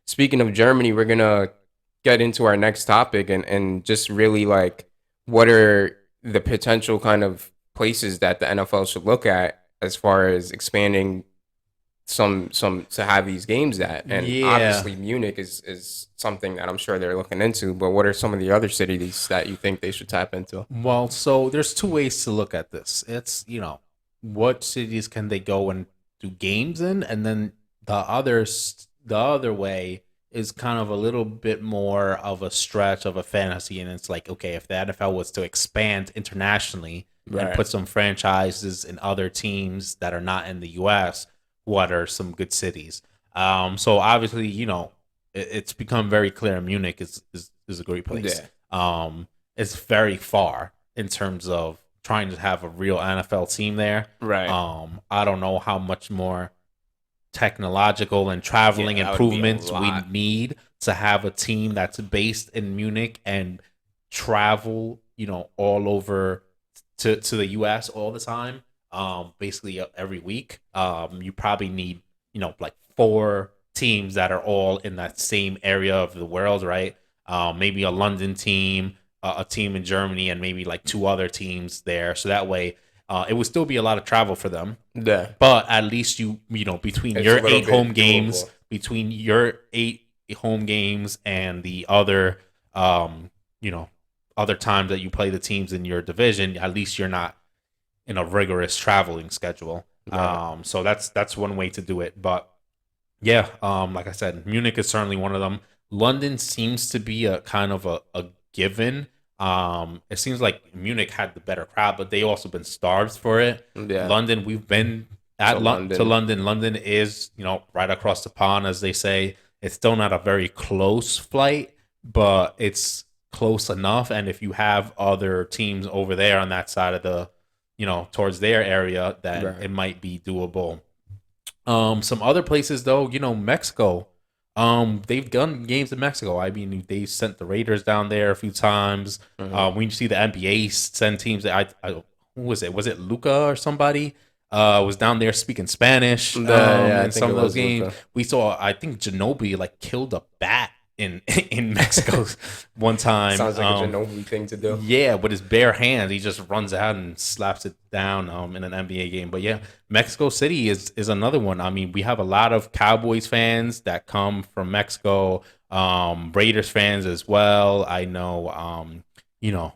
speaking of Germany, we're gonna get into our next topic and just really like what are the potential kind of places that the NFL should look at as far as expanding some to have these games at. And Yeah. obviously Munich is something that I'm sure they're looking into, but what are some of the other cities that you think they should tap into? Well, so there's two ways to look at this. It's, what cities can they go and do games in? And then the other way is kind of a little bit more of a stretch of a fantasy. And it's like, okay, if the NFL was to expand internationally and Right. put some franchises in other teams that are not in the US, what are some good cities? So obviously, it's become very clear Munich is a great place. Yeah. It's very far in terms of trying to have a real NFL team there. Right. I don't know how much more technological and traveling Yeah, that would be a improvements we lot. need to have a team that's based in Munich and travel, all over to the US all the time. Basically every week. You probably need, like four teams that are all in that same area of the world, right? Maybe a London team, a team in Germany, and maybe like two other teams there. So that way, it would still be a lot of travel for them, Yeah. but at least between It's a your little eight home bit games, doable. between your eight home games and the other, you know, other times that you play the teams in your division, at least you're not in a rigorous traveling schedule. Right. So that's one way to do it. But yeah, like I said, Munich is certainly one of them. London seems to be a kind of a given. It seems like Munich had the better crowd, but they also been starved for it. Yeah. London, we've been To to London. London. London is right across the pond, as they say. It's still not a very close flight, but it's close enough. And if you have other teams over there on that side of the, towards their area, then Right. it might be doable. Some other places though, Mexico. They've done games in Mexico. I mean, they sent the Raiders down there a few times. Mhm. When you see the NBA send teams, who was it? Was it Luca or somebody? Was down there speaking Spanish. Yeah, I In think some it of those was games, Luca. we saw. I think Ginobili like killed a bat in in Mexico one time. Sounds like a Ginobili thing to do. Yeah, with his bare hands, he just runs out and slaps it down in an NBA game. But yeah, Mexico City is another one. I mean, we have a lot of Cowboys fans that come from Mexico, Raiders fans as well. I know,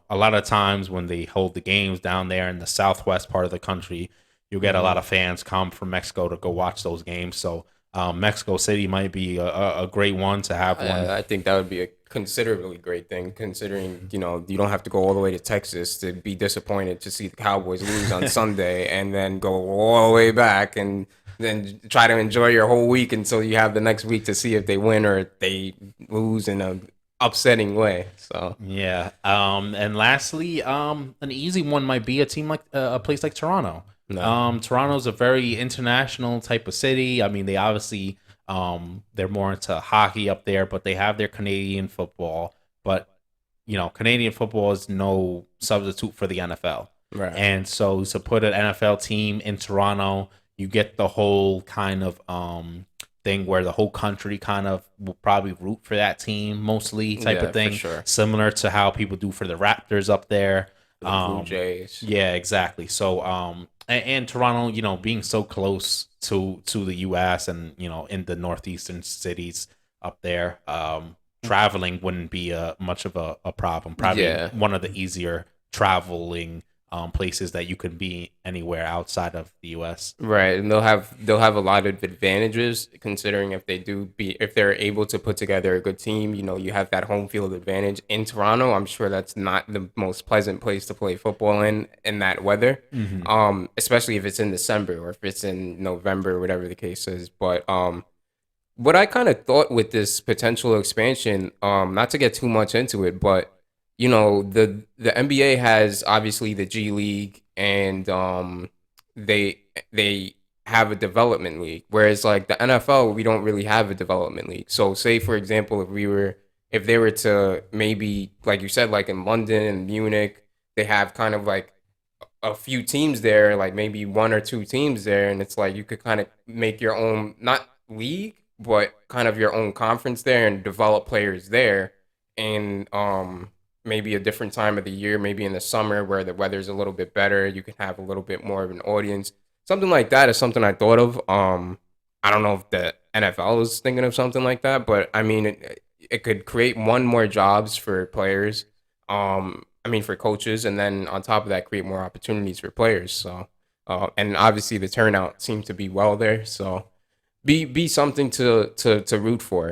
a lot of times when they hold the games down there in the southwest part of the country, you'll get a lot Mhm. of fans come from Mexico to go watch those games. So Mexico City might be a great one to have one. I think that would be a considerably great thing, considering you don't have to go all the way to Texas to be disappointed to see the Cowboys lose on Sunday, and then go all the way back and then try to enjoy your whole week until you have the next week to see if they win or if they lose in a upsetting way. So Yeah. And lastly, an easy one might be a team like a place like Toronto. no, Toronto's a very international type of city. I mean, they obviously they're more into hockey up there, but they have their Canadian football. But Canadian football is no substitute for the NFL. right, And so to put an NFL team in Toronto, you get the whole kind of thing where the whole country kind of will probably root for that team mostly type yeah, of for thing, sure. similar to how people do for the Raptors up there. The Blue Jays, Yeah, exactly. So and Toronto, being so close to the US and in the northeastern cities up there, traveling wouldn't be much of a problem. Probably yeah. one of the easier traveling places that you can be anywhere outside of the US. Right, and they'll have a lot of advantages considering if they're able to put together a good team, you have that home field advantage. In Toronto, I'm sure that's not the most pleasant place to play football in that weather. Hmm. Especially if it's in December or if it's in November, whatever the case is. But what I kind of thought with this potential expansion, not to get too much into it, but the NBA has obviously the G League and they have a development league, whereas like the NFL, we don't really have a development league. So say for example, if they were to maybe like you said, like in London and Munich, they have kind of like a few teams there, like maybe one or two teams there, and it's like you could kind of make your own not league, but kind of your own conference there and develop players there. And maybe a different time of the year, maybe in the summer where the weather's a little bit better, you can have a little bit more of an audience. Something like that is something I thought of. I don't know if the NFL is thinking of something like that, but I mean, it could create one more jobs for players. I mean, for coaches, and then on top of that, create more opportunities for players. So, and obviously the turnout seemed to be well there. So, be something to root for.